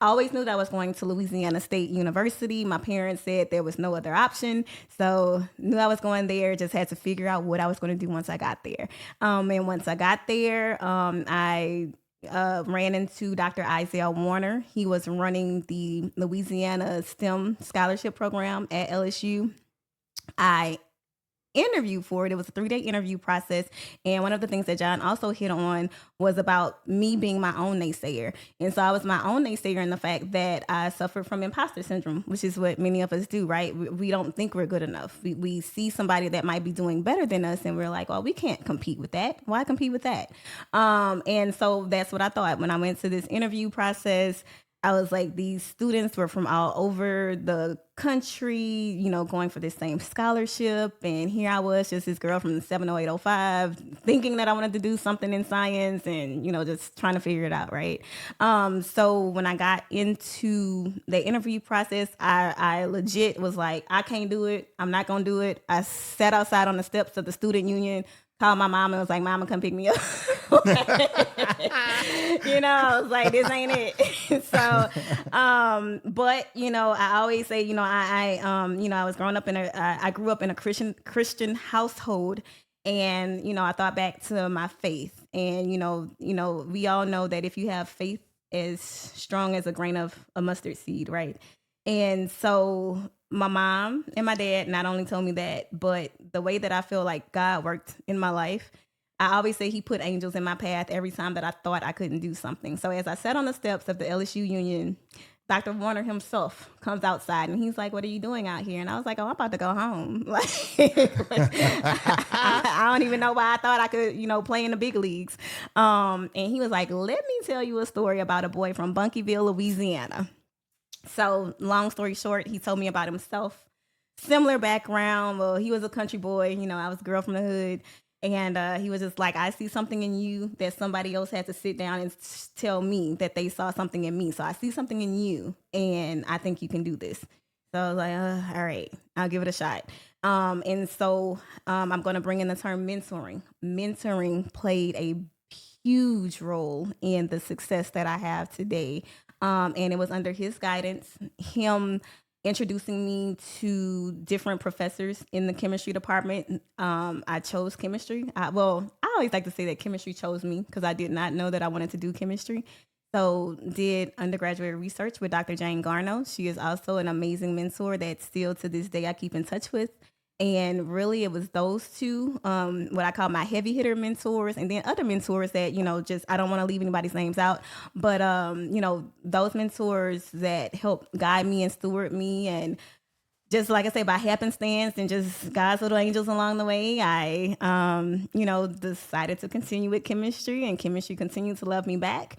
always knew that I was going to Louisiana State University. My parents said there was no other option. So knew I was going there, just had to figure out what I was going to do once I got there. And once I got there, I ran into Dr. Isaiah Warner. He was running the Louisiana STEM Scholarship Program at LSU. I interview for it. It was a 3-day interview process. And one of the things that John also hit on was about me being my own naysayer. And so I was my own naysayer in the fact that I suffered from imposter syndrome, which is what many of us do, right? We don't think we're good enough. We see somebody that might be doing better than us and we're like, well, we can't compete with that. Why compete with that? And so that's what I thought when I went to this interview process. I was like, these students were from all over the country, going for this same scholarship. And here I was, just this girl from the 70805, thinking that I wanted to do something in science and, just trying to figure it out, right? So when I got into the interview process, I legit was like, I can't do it. I'm not going to do it. I sat outside on the steps of the student union, called my mom and was like, Mama, come pick me up. I was like, this ain't it. So, but, I always say, I was growing up I grew up in a Christian household. And, I thought back to my faith. And, we all know that if you have faith as strong as a grain of a mustard seed, right? And so my mom and my dad not only told me that, but the way that I feel like God worked in my life, I always say he put angels in my path every time that I thought I couldn't do something. So as I sat on the steps of the LSU Union, Dr. Warner himself comes outside and he's like, what are you doing out here? And I was like, oh, I'm about to go home. I don't even know why I thought I could, play in the big leagues. And he was like, let me tell you a story about a boy from Bunkyville, Louisiana. So long story short, he told me about himself. Similar background. Well, he was a country boy. I was a girl from the hood. And he was just like, I see something in you that somebody else had to sit down and tell me that they saw something in me. So I see something in you and I think you can do this. So I was like, all right, I'll give it a shot. And so I'm going to bring in the term mentoring. Mentoring played a huge role in the success that I have today. And it was under his guidance, him introducing me to different professors in the chemistry department. I chose chemistry. I always like to say that chemistry chose me because I did not know that I wanted to do chemistry. So did undergraduate research with Dr. Garner. She is also an amazing mentor that still to this day I keep in touch with. And really, it was those two, what I call my heavy hitter mentors, and then other mentors that, I don't want to leave anybody's names out, but, those mentors that helped guide me and steward me. And just like I say, by happenstance and just God's little angels along the way, I, decided to continue with chemistry, and chemistry continued to love me back.